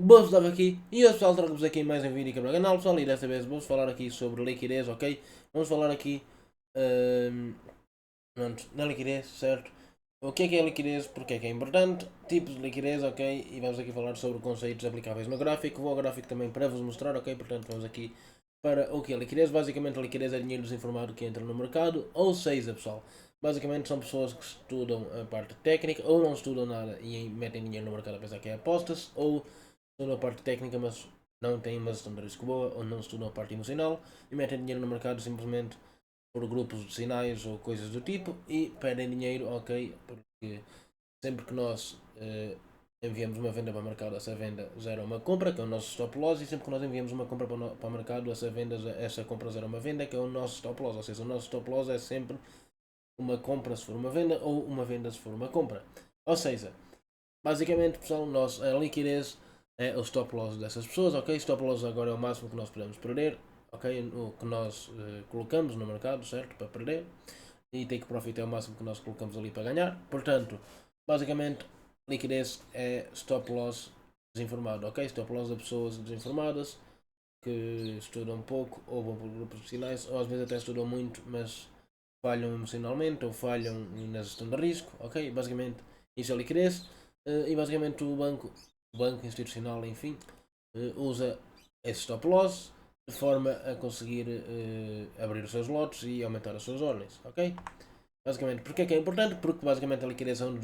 Boas, estava aqui e hoje pessoal trago-vos aqui mais um vídeo aqui no canal pessoal e desta vez vamos falar aqui sobre liquidez, ok? Vamos falar aqui ahm, pronto, na liquidez, certo? O que é liquidez, porque é importante, tipos de liquidez, ok? E vamos aqui falar sobre conceitos aplicáveis no gráfico, vou ao gráfico também para vos mostrar, ok? Portanto vamos aqui para o que é liquidez. Basicamente a liquidez é dinheiro desinformado que entra no mercado, ou seja pessoal, basicamente são pessoas que estudam a parte técnica ou não estudam nada e metem dinheiro no mercado a pensar que é apostas, ou estudam a parte técnica, mas não têm uma gestão de risco boa, ou não estudam a parte emocional e metem dinheiro no mercado simplesmente por grupos de sinais ou coisas do tipo e pedem dinheiro, ok? Porque sempre que nós enviamos uma venda para o mercado, essa venda gera uma compra, que é o nosso stop loss, e sempre que nós enviamos uma compra para o mercado, essa compra gera uma venda, que é o nosso stop loss. Ou seja, o nosso stop loss é sempre uma compra se for uma venda ou uma venda se for uma compra. Ou seja, basicamente, pessoal, a liquidez é o stop loss dessas pessoas, ok? Stop loss agora é o máximo que nós podemos perder, ok? O que nós colocamos no mercado, certo? Para perder. E take profit é o máximo que nós colocamos ali para ganhar. Portanto, basicamente, liquidez é stop loss desinformado, ok? Stop loss de pessoas desinformadas que estudam pouco ou vão por grupos de sinais, ou às vezes até estudam muito, mas falham emocionalmente ou falham na gestão de risco, ok? Basicamente, isso é liquidez. E basicamente o banco institucional, enfim, usa esse stop loss de forma a conseguir abrir os seus lotes e aumentar as suas ordens, ok? Basicamente, porque é que é importante? Porque basicamente a liquidez é um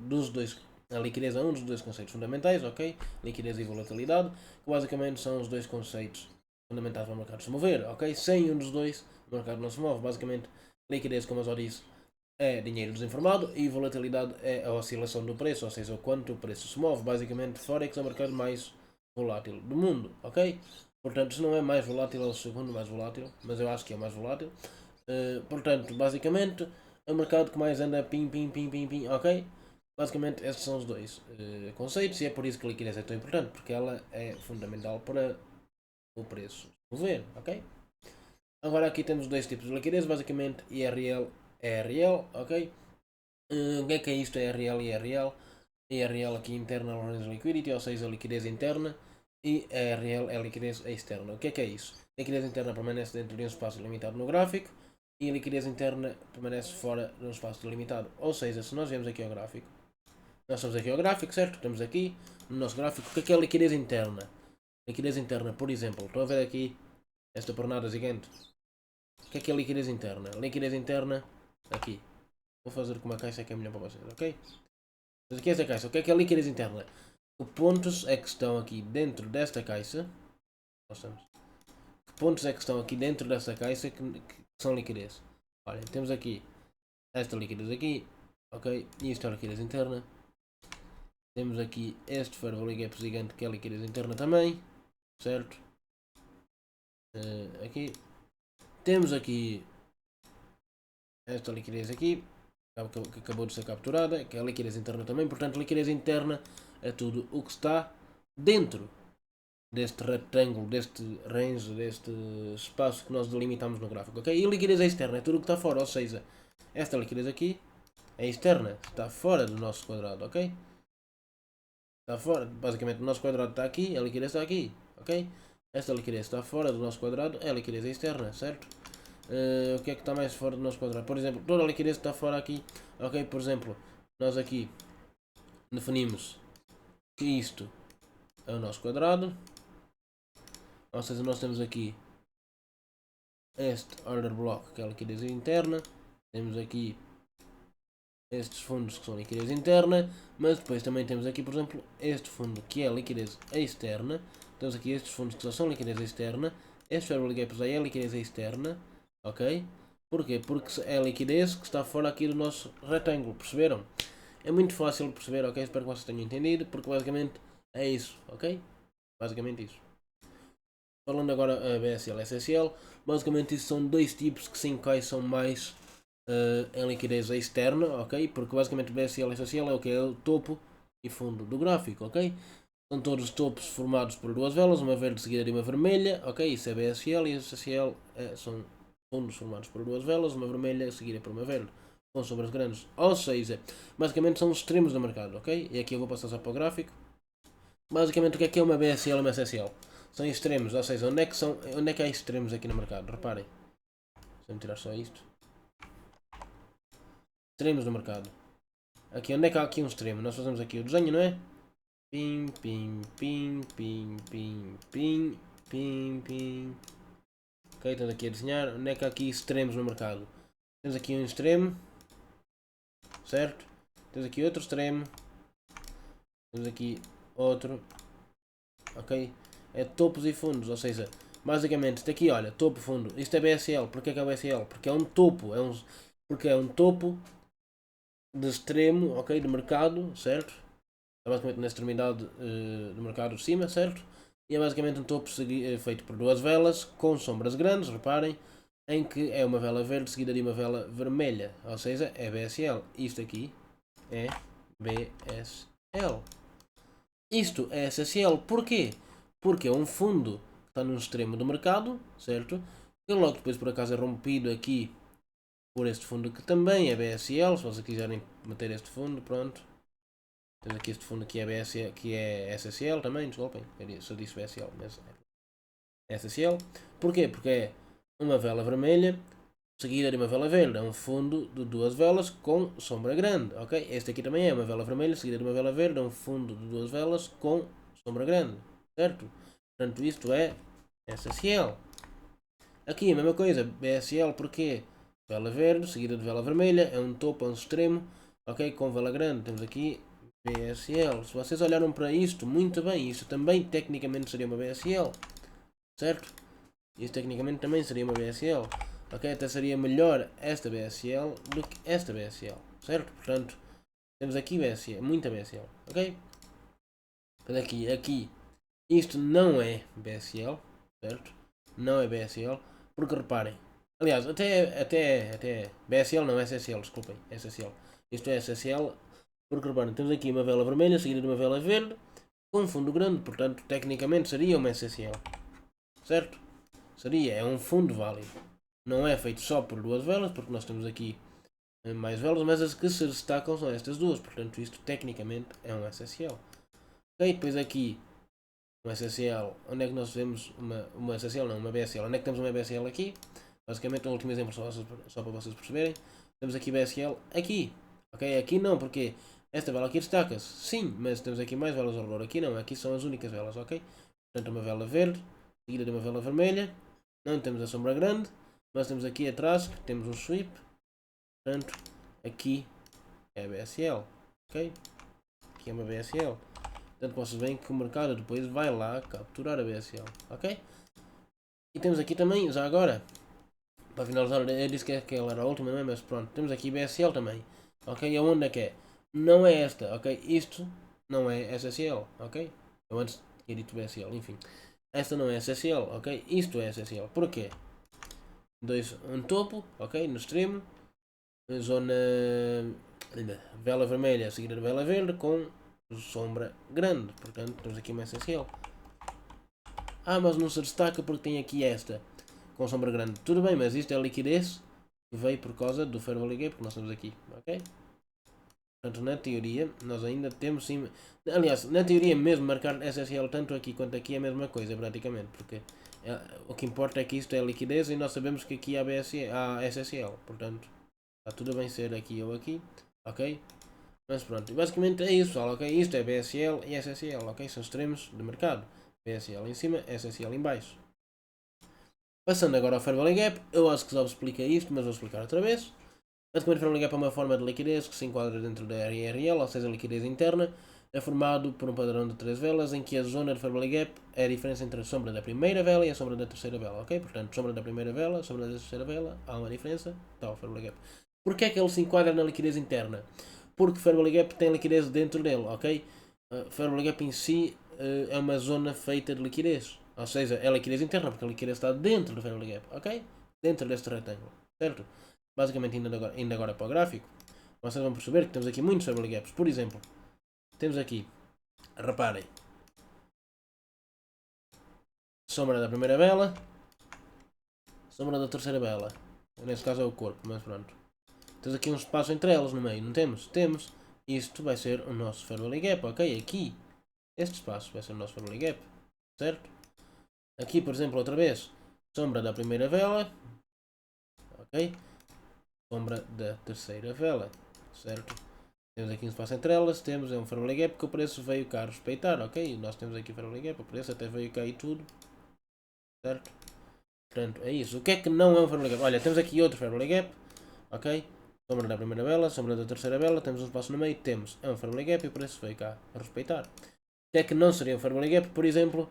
dos dois. A liquidez é um dos dois conceitos fundamentais, ok? Liquidez e volatilidade, que basicamente são os dois conceitos fundamentais para o mercado se mover, ok? Sem um dos dois, o mercado não se move. Basicamente, liquidez, como eu já disse, é dinheiro desinformado e volatilidade é a oscilação do preço, ou seja, o quanto o preço se move. Basicamente, Forex é o mercado mais volátil do mundo, ok? Portanto, se não é mais volátil, é o segundo mais volátil, mas eu acho que é mais volátil. Portanto, basicamente, é o mercado que mais anda pim, pim, pim, pim, pim, ok? Basicamente, estes são os dois conceitos e é por isso que a liquidez é tão importante, porque ela é fundamental para o preço se mover, ok? Agora aqui temos dois tipos de liquidez, basicamente IRL e ERL, ok? O que é isto? ERL e ERL? ERL aqui Internal Range Liquidity, ou seja, liquidez interna, e ERL é liquidez externa. O que é isso? A liquidez interna permanece dentro de um espaço limitado no gráfico e a liquidez interna permanece fora de um espaço delimitado. Ou seja, se nós vemos aqui ao gráfico, nós estamos aqui ao gráfico, certo? Estamos aqui no nosso gráfico. O que é a liquidez interna? Liquidez interna, por exemplo, estão a ver aqui esta pernada gigante? O que é a liquidez interna? Liquidez interna, aqui. Vou fazer com uma caixa que é melhor para vocês, ok? Mas aqui esta caixa, o que é a liquidez interna? Que pontos é que estão aqui dentro desta caixa? Nós estamos. Que pontos é que estão aqui dentro desta caixa que são liquidez? Olha, temos aqui esta liquidez aqui, ok? E isto é a liquidez interna. Temos aqui este fairvalue gap gigante que é a liquidez interna também, certo? Aqui. Temos aqui esta liquidez aqui, que acabou de ser capturada, que é a liquidez interna também. Portanto, liquidez interna é tudo o que está dentro deste retângulo, deste range, deste espaço que nós delimitamos no gráfico, ok? E a liquidez externa é tudo o que está fora, ou seja, esta liquidez aqui é externa, está fora do nosso quadrado, ok? Está fora, basicamente o nosso quadrado está aqui, a liquidez está aqui, ok? Esta liquidez está fora do nosso quadrado, é a liquidez externa, certo? O que é que está mais fora do nosso quadrado? Por exemplo, toda a liquidez está fora aqui, ok? Por exemplo, nós aqui definimos que isto é o nosso quadrado, ou seja, nós temos aqui este order block que é a liquidez interna, temos aqui estes fundos que são liquidez interna, mas depois também temos aqui, por exemplo, este fundo que é liquidez externa, temos aqui estes fundos que só são liquidez externa, este fair gaps aí é liquidez externa, ok? Porquê? Porque é a liquidez que está fora aqui do nosso retângulo, perceberam? É muito fácil de perceber, ok? Espero que vocês tenham entendido, porque basicamente é isso, ok? Basicamente isso. Falando agora a BSL e SSL, basicamente isso são dois tipos que se encaixam mais em liquidez externa, ok? Porque basicamente BSL e SSL é o que é o topo e fundo do gráfico, ok? São todos topos formados por duas velas, uma verde seguida de uma vermelha, ok? Isso é BSL e SSL são fundos formados por duas velas, uma vermelha seguida por uma verde, com sombras grandes. Ou seja, basicamente são os extremos do mercado, ok? E aqui eu vou passar só para o gráfico. Basicamente, o que é uma BSL e uma SSL? São extremos, ou seja, onde é que há extremos aqui no mercado? Reparem. Deixa-me tirar só isto. Extremos no mercado. Aqui, onde é que há aqui um extremo? Nós fazemos aqui o desenho, não é? Pim, pim, pim, pim, pim, pim, pim, pim. Ok, estamos aqui a desenhar. Onde é que há aqui extremos no mercado? Temos aqui um extremo. Certo? Temos aqui outro extremo. Temos aqui outro. Ok? É topos e fundos, ou seja, basicamente, isto aqui, olha, topo, fundo. Isto é BSL. Porquê que é BSL? Porque é um topo. Porque é um topo de extremo, ok? De mercado, certo? É basicamente na extremidade do mercado de cima, certo? E é basicamente um topo feito por duas velas com sombras grandes, reparem, em que é uma vela verde seguida de uma vela vermelha, ou seja, é BSL. Isto aqui é BSL. Isto é SSL. Porquê? Porque é um fundo que está num extremo do mercado, certo? E logo depois por acaso é rompido aqui por este fundo que também é BSL, se vocês quiserem meter este fundo, pronto. Temos aqui este fundo que é, que é SSL também, desculpem, se eu disse BSL, mas é SSL. Porquê? Porque é uma vela vermelha seguida de uma vela verde, é um fundo de duas velas com sombra grande, ok? Este aqui também é uma vela vermelha seguida de uma vela verde, é um fundo de duas velas com sombra grande, certo? Portanto, isto é SSL. Aqui a mesma coisa, BSL, porquê? Vela verde seguida de vela vermelha, é um topo, é um extremo, ok? Com vela grande, temos aqui BSL. Se vocês olharam para isto, muito bem, isto também tecnicamente seria uma BSL, certo? Isto tecnicamente também seria uma BSL. Ok, até seria melhor esta BSL do que esta BSL, certo? Portanto, temos aqui BSL, muita BSL, ok? Mas aqui, isto não é BSL, certo? Não é BSL, porque reparem, aliás, até BSL não, SSL, desculpem, SSL. Isto é SSL, porque reparem, temos aqui uma vela vermelha seguida de uma vela verde, com um fundo grande, portanto, tecnicamente seria uma SSL, certo? Seria, é um fundo válido. Não é feito só por duas velas, porque nós temos aqui mais velas, mas as que se destacam são estas duas, portanto isto tecnicamente é um SSL. Ok, depois aqui um SSL, onde é que nós vemos uma SSL, não, uma BSL, onde é que temos uma BSL aqui? Basicamente um último exemplo só para vocês perceberem, temos aqui BSL aqui, ok, aqui não, porque esta vela aqui destaca-se, sim, mas temos aqui mais velas ao redor, aqui não, aqui são as únicas velas, ok? Portanto uma vela verde, seguida de uma vela vermelha, não temos a sombra grande, mas temos aqui atrás, temos um sweep, portanto, aqui é a BSL, ok? Aqui é uma BSL. Portanto, vocês veem que o mercado depois vai lá capturar a BSL, ok? E temos aqui também, já agora, para finalizar, eu disse que ela era a última, não é? Mas pronto, temos aqui BSL também, ok? Aonde é que é? Não é esta, ok? Isto não é SSL, ok? Eu antes tinha dito BSL, enfim. Esta não é SSL, ok? Isto é SSL. Porquê? Um topo, ok? No extremo, zona vela vermelha seguida de vela verde com sombra grande, portanto temos aqui uma essencial. Mas não se destaca porque tem aqui esta com sombra grande. Tudo bem, mas isto é a liquidez que veio por causa do Fair Value Gap que nós temos aqui, ok? Portanto, na teoria, nós ainda temos sim. Aliás, na teoria mesmo, marcar SSL tanto aqui quanto aqui é a mesma coisa, praticamente, porque o que importa é que isto é liquidez e nós sabemos que aqui há, há SSL, portanto, está tudo bem ser aqui ou aqui, ok? Mas pronto, basicamente é isso, pessoal, ok? Isto é BSL e SSL, ok? São extremos de mercado. BSL em cima, SSL em baixo. Passando agora ao Fair Value Gap, eu acho que já vos expliquei isto, mas vou explicar outra vez. Basicamente, o Fair Value Gap é uma forma de liquidez que se enquadra dentro da RRL, ou seja, a liquidez interna. É formado por um padrão de três velas, em que a zona de Fair Value Gap é a diferença entre a sombra da primeira vela e a sombra da terceira vela, ok? Portanto, sombra da primeira vela, sombra da terceira vela, há uma diferença, está o Fair Value Gap. Porquê é que ele se enquadra na liquidez interna? Porque Fair Value Gap tem liquidez dentro dele, ok? Fair Value Gap em si é uma zona feita de liquidez, ou seja, é liquidez interna, porque a liquidez está dentro do Fair Value Gap, ok? Dentro deste retângulo, certo? Basicamente, indo agora para o gráfico, vocês vão perceber que temos aqui muitos Fair Value Gaps. Por exemplo, temos aqui, reparem, sombra da primeira vela, sombra da terceira vela. Nesse caso é o corpo, mas pronto. Temos aqui um espaço entre elas no meio, não temos? Temos. Isto vai ser o nosso Fair Value Gap, ok? Aqui este espaço vai ser o nosso fairway gap, certo? Aqui, por exemplo, outra vez, sombra da primeira vela, ok? Sombra da terceira vela, certo? Temos aqui um espaço entre elas, temos um fairway gap que o preço veio cá respeitar, ok? Nós temos aqui o fairway gap, o preço até veio cá e tudo, certo? Portanto, é isso. O que é que não é um fairway gap? Olha, temos aqui outro fairway gap, ok? Sombra da primeira vela, sombra da terceira vela, temos um espaço no meio, temos um fairway gap e o preço veio cá a respeitar. O que é que não seria um fairway gap? Por exemplo,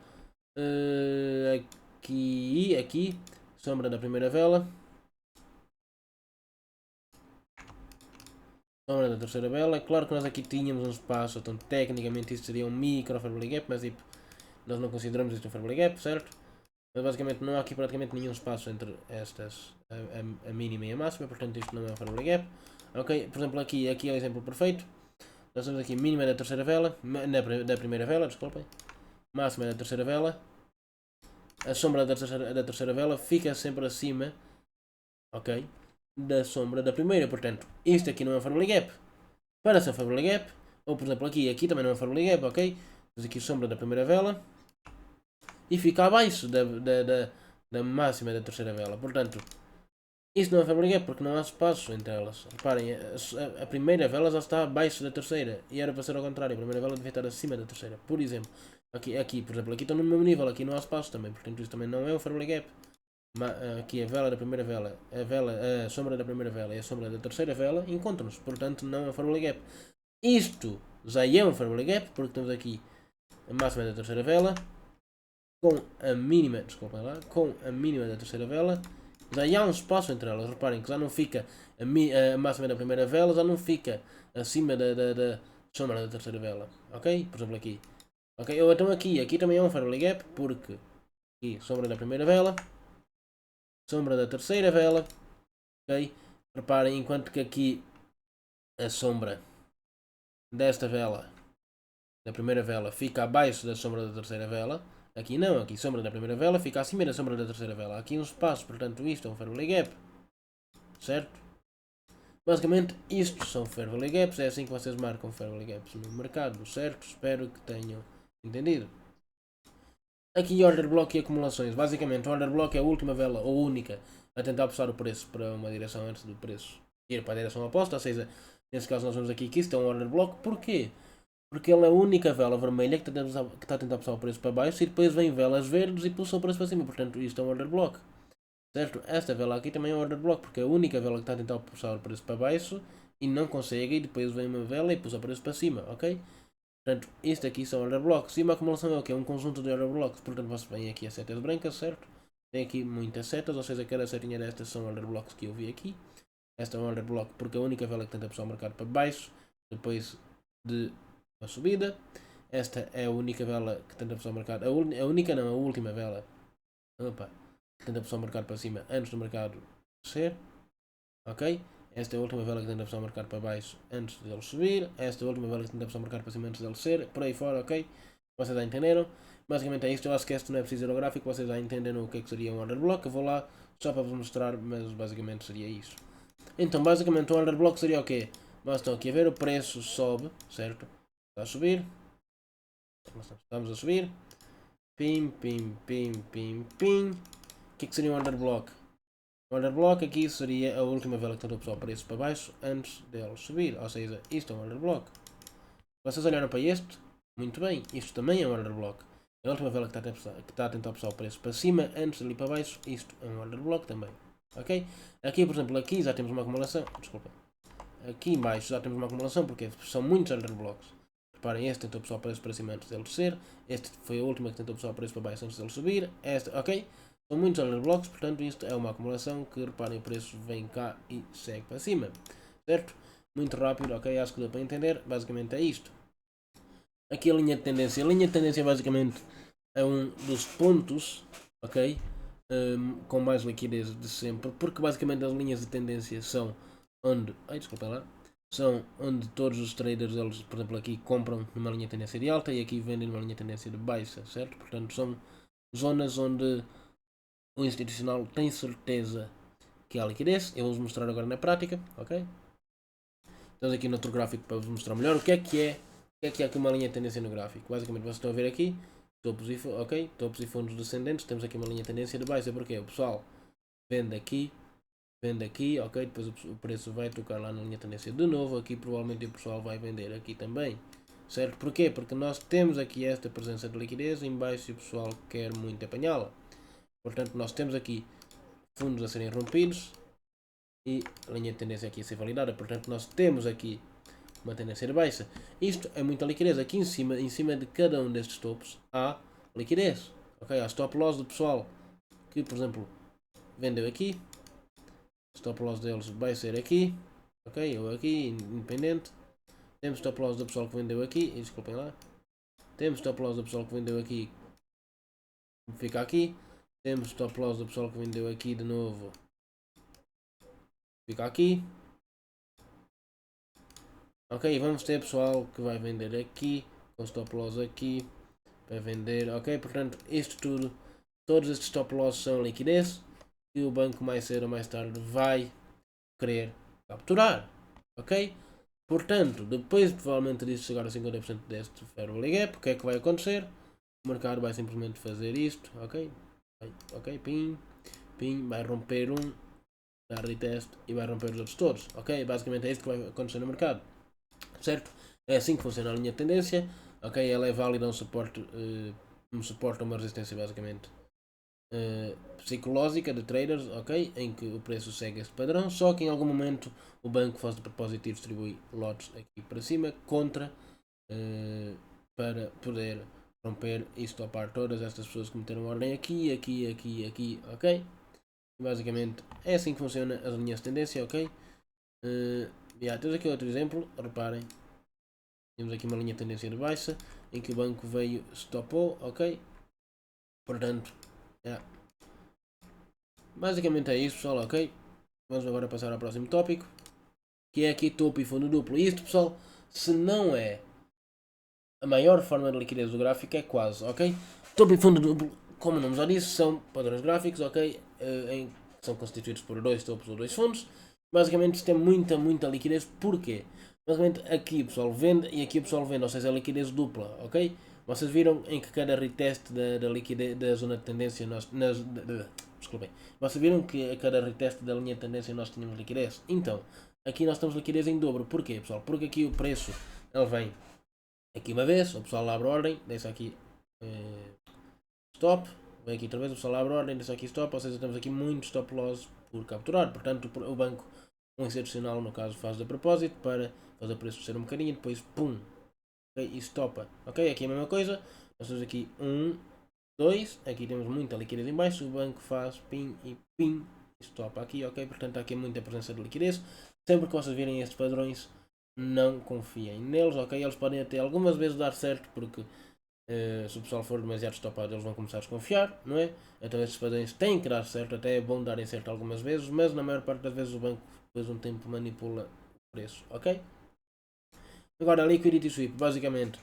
aqui, sombra da primeira vela, sombra da terceira vela. É claro que nós aqui tínhamos um espaço, então tecnicamente isto seria um micro fairway gap, mas tipo, nós não consideramos isto um fairway gap, certo? Mas basicamente não há aqui praticamente nenhum espaço entre estas, a mínima e a máxima, portanto isto não é um fairway gap. Ok, por exemplo aqui é o exemplo perfeito. Nós temos aqui mínima da terceira vela, da primeira vela, desculpem. Máxima da terceira vela. A sombra da terceira vela fica sempre acima, ok, da sombra da primeira, portanto isto aqui não é um fairway gap. Para ser um fairway gap, ou por exemplo aqui também não é um fairway gap, ok. Temos aqui sombra da primeira vela e fica abaixo da máxima da terceira vela. Portanto, isto não é fairway gap porque não há espaço entre elas. Reparem, a primeira vela já está abaixo da terceira e era para ser ao contrário. A primeira vela devia estar acima da terceira. Por exemplo, aqui por exemplo, aqui estão no mesmo nível, aqui não há espaço também. Portanto, isto também não é um fairway gap. Aqui a vela da primeira vela, a sombra da primeira vela e a sombra da terceira vela encontram-se. Portanto, não é um fairway gap. Isto já é um fairway gap porque temos aqui a máxima da terceira vela com a mínima, desculpem lá, com a mínima da terceira vela, já há um espaço entre elas. Reparem que já não fica a máxima da primeira vela, já não fica acima da sombra da terceira vela, ok? Por exemplo aqui, ok? Ou então aqui também é um fairway gap, porque aqui sombra da primeira vela, sombra da terceira vela, ok? Reparem, enquanto que aqui a sombra desta vela, da primeira vela, fica abaixo da sombra da terceira vela. Aqui não, aqui sombra da primeira vela fica acima da sombra da terceira vela. Aqui um espaço, portanto isto é um fairway gap. Certo? Basicamente isto são fairway gaps, é assim que vocês marcam fairway gaps no mercado, certo? Espero que tenham entendido. Aqui order block e acumulações. Basicamente order block é a última vela ou única a tentar puxar o preço para uma direção antes do preço ir para a direção oposta, ou seja, nesse caso nós vemos aqui que isto é um order block. Porquê? Porque ele é a única vela vermelha que está a tentar puxar o preço para baixo e depois vem velas verdes e puxa o preço para cima. Portanto, isto é um order block. Certo? Esta vela aqui também é um order block porque é a única vela que está a tentar puxar o preço para baixo e não consegue e depois vem uma vela e puxa o preço para cima, ok? Portanto, isto aqui são order blocks e uma acumulação é o que? É um conjunto de order blocks. Portanto, você vem aqui as setas brancas, certo? Tem aqui muitas setas, ou seja, cada setinha destas são order blocks que eu vi aqui. Esta é um order block porque é a única vela que tenta puxar o mercado para baixo depois de uma subida. Esta é a única vela que tenta puxar o mercado. A única não, a última vela. Opa, que tenta puxar o mercado para cima antes do mercado descer. Ok? Esta é a última vela que tenta puxar o mercado para baixo antes dele subir. Esta é a última vela que tenta puxar o mercado para cima antes dele descer. Por aí fora, ok? Vocês já entenderam? Basicamente é isto. Eu acho que este não é preciso ir ao gráfico. Vocês já entenderam o que é que seria um order block. Eu vou lá só para vos mostrar, mas basicamente seria isso. Então, basicamente, o order block seria o quê? Nós estamos aqui a ver, o preço sobe, certo? Está a subir. Estamos a subir. Pim, pim, pim, pim, pim. O que é que seria um order block? O order block aqui seria a última vela que tentou puxar o preço para baixo antes dele subir. Ou seja, isto é um order block. Vocês olharam para este? Muito bem, isto também é um order block. A última vela que está a tentar puxar o preço para cima antes de ir para baixo, isto é um order block também. Ok? Aqui, por exemplo, aqui já temos uma acumulação. Desculpa. Aqui em baixo já temos uma acumulação porque são muitos order blocks. Reparem, este tentou puxar o preço para cima antes dele descer. Este foi a última que tentou puxar o preço para baixo antes dele subir. Esta, ok? São muitos order blocks, portanto isto é uma acumulação que, reparem, o preço vem cá e segue para cima. Certo? Muito rápido, ok? Acho que deu para entender. Basicamente é isto. Aqui a linha de tendência. A linha de tendência basicamente é um dos pontos, ok? Com mais liquidez de sempre. Porque basicamente as linhas de tendência são onde... Ai, desculpa lá. São onde todos os traders, eles, por exemplo, aqui compram numa linha de tendência de alta e aqui vendem numa linha de tendência de baixa, certo? Portanto, são zonas onde o institucional tem certeza que há liquidez. Eu vou-vos mostrar agora na prática, ok? Estamos aqui no outro gráfico para vos mostrar melhor o que é que é que há aqui uma linha de tendência no gráfico? Basicamente, vocês estão a ver aqui, topos e fundos descendentes, temos aqui uma linha de tendência de baixa, porque o pessoal vende aqui, ok, depois o preço vai tocar lá na linha de tendência de novo, aqui provavelmente o pessoal vai vender aqui também, certo? Porquê? Porque nós temos aqui esta presença de liquidez em baixo e o pessoal quer muito apanhá-la, portanto nós temos aqui fundos a serem rompidos e a linha de tendência aqui a ser validada, portanto nós temos aqui uma tendência de baixa. Isto é muita liquidez. Aqui em cima de cada um destes topos há liquidez. Ok? Há stop loss do pessoal que, por exemplo, vendeu aqui. Stop loss deles vai ser aqui. Ok? Ou aqui, independente. Temos stop loss do pessoal que vendeu aqui. Desculpem lá. Temos stop loss do pessoal que vendeu aqui. Fica aqui. Temos stop loss do pessoal que vendeu aqui de novo. Fica aqui. Ok, vamos ter pessoal que vai vender aqui, com stop loss aqui, para vender, ok, portanto isto tudo, todos estes stop loss são liquidez, e o banco mais cedo ou mais tarde vai querer capturar, ok? Portanto, depois provavelmente disso chegar a 50% deste fair value gap, o que é que vai acontecer? O mercado vai simplesmente fazer isto, ok? Ok, pim, vai romper um, dar retest e vai romper os outros todos, ok? Basicamente é isto que vai acontecer no mercado. Certo? É assim que funciona a linha de tendência. Ok, ela é válida um suporte ou uma resistência basicamente psicológica de traders, ok, em que o preço segue este padrão, só que em algum momento o banco faz de propósito e distribui lotes aqui para cima contra para poder romper e stopar todas estas pessoas que meteram ordem aqui, ok? Basicamente é assim que funciona as linhas de tendência, ok? Temos aqui outro exemplo, reparem. Temos aqui uma linha de tendência de baixa em que o banco veio, stopou, ok? Portanto, basicamente é isso, pessoal, ok? Vamos agora passar ao próximo tópico, que é aqui topo e fundo duplo. E isto, pessoal, se não é a maior forma de liquidez do gráfico, é quase, ok? Topo e fundo duplo, como o nome já disse, são padrões gráficos, ok? São constituídos por dois topos ou dois fundos. Basicamente isto é muita liquidez, porquê? Basicamente aqui o pessoal vende e aqui o pessoal vende, ou seja, é liquidez dupla, ok? Vocês viram em que cada retest da liquidez da zona de tendência desculpem, vocês viram que a cada retest da linha de tendência nós tínhamos liquidez? Então, aqui nós temos liquidez em dobro, porquê pessoal? Porque aqui o preço, ele vem aqui uma vez, o pessoal abre a ordem, deixa aqui stop, vem aqui outra vez, o pessoal abre a ordem, deixa aqui stop, ou seja, temos aqui muito stop loss por capturar, portanto o banco, um institucional no caso, faz de propósito para fazer o preço descer um bocadinho, depois pum, okay, e stopa, ok, aqui é a mesma coisa, nós temos aqui 1, 2, aqui temos muita liquidez em baixo, o banco faz pim e stopa aqui, ok, portanto há aqui muita presença de liquidez, sempre que vocês virem estes padrões, não confiem neles, ok, eles podem até algumas vezes dar certo, porque se o pessoal for demasiado estopado eles vão começar a desconfiar, não é? Então estes padrões têm que dar certo, até é bom darem certo algumas vezes, mas na maior parte das vezes o banco depois de um tempo manipula o preço, ok? Agora, liquidity sweep, basicamente,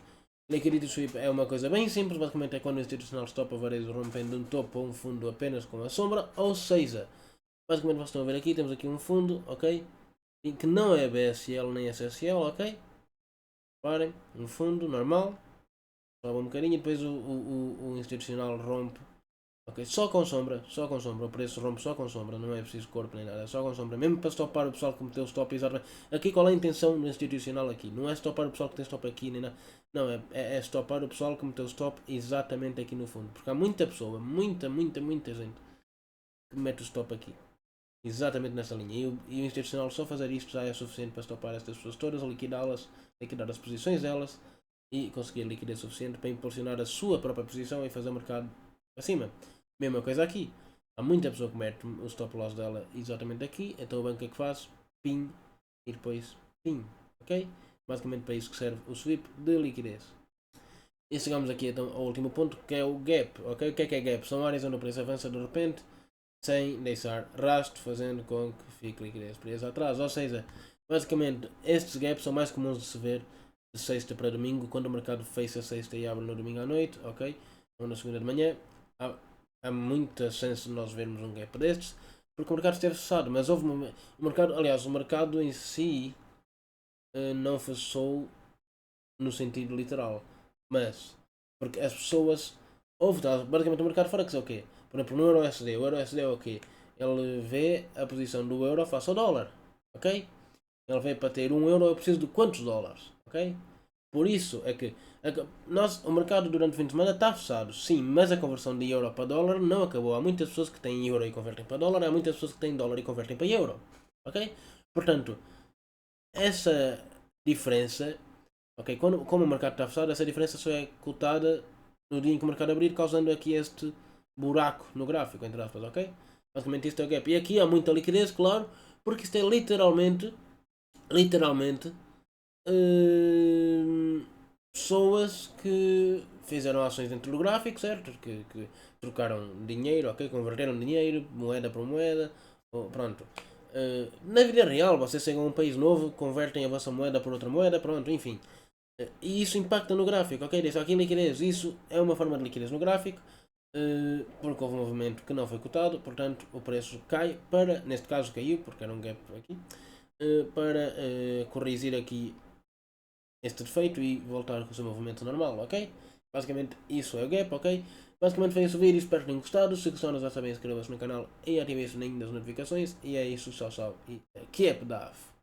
liquidity sweep é uma coisa bem simples, basicamente é quando o institucional stopa varejo rompendo um topo ou um fundo apenas com a sombra, ou seja, basicamente vocês estão a ver aqui, temos aqui um fundo, ok? Que não é BSL nem SSL, ok? Reparem, um fundo normal, sobe um bocadinho e depois o institucional rompe, ok? Só com sombra, o preço rompe só com sombra, não é preciso corpo nem nada, só com sombra, mesmo para stopar o pessoal que meteu o stop exatamente. Aqui qual é a intenção do institucional aqui? Não é stopar o pessoal que tem stop aqui nem nada, não, é stopar o pessoal que meteu o stop exatamente aqui no fundo, porque há muita pessoa, muita gente que mete o stop aqui. Exatamente nessa linha. E o institucional só fazer isto já é suficiente para stopar estas pessoas todas, liquidar as posições delas e conseguir liquidez suficiente para impulsionar a sua própria posição e fazer o mercado acima. Mesma coisa aqui. Há muita pessoa que mete o stop loss dela exatamente aqui, então o banco é que faz? Pim e depois pim. Ok? Basicamente para isso que serve o sweep de liquidez. E chegamos aqui então ao último ponto, que é o gap. Ok? O que é gap? São áreas onde o preço avança de repente sem deixar rastro, fazendo com que fique liquidez presa atrás. Ou seja, basicamente estes gaps são mais comuns de se ver de sexta para domingo, quando o mercado fecha sexta e abre no domingo à noite, ok? Ou na segunda de manhã. Há muita chance de nós vermos um gap destes, porque o mercado esteve fechado, mas houve o mercado, aliás, o mercado em si não fechou no sentido literal. Mas, porque as pessoas. Basicamente o mercado Forex é o quê? Por exemplo, no EURUSD, o EURUSD é o quê? Ele vê a posição do euro face ao dólar, ok? Ele vê para ter 1 euro eu preciso de quantos dólares, ok? Por isso é que o mercado durante o fim de semana está fechado, sim, mas a conversão de euro para dólar não acabou. Há muitas pessoas que têm euro e convertem para dólar, há muitas pessoas que têm dólar e convertem para euro, ok? Portanto, essa diferença, ok, como o mercado está fechado, essa diferença só é cotada no dia em que o mercado abrir, causando aqui este buraco no gráfico, entre aspas, ok? Basicamente isto é o gap. E aqui há muita liquidez, claro, porque isto é literalmente, pessoas que fizeram ações dentro do gráfico, certo? Que trocaram dinheiro, ok? Converteram dinheiro, moeda por moeda, pronto. Na vida real, vocês chegam a um país novo, convertem a vossa moeda por outra moeda, pronto, enfim. E isso impacta no gráfico, ok? Diz aqui liquidez, isso é uma forma de liquidez no gráfico, porque houve um movimento que não foi cotado, portanto o preço cai para, neste caso caiu, porque era um gap aqui, para corrigir aqui este defeito e voltar com o seu movimento normal, ok? Basicamente isso é o gap, ok? Basicamente foi esse o vídeo, espero que tenham gostado. Se gostaram já sabem, inscrevam-se no canal e ativem o sininho das notificações. E é isso, tchau, tchau e keep DAF.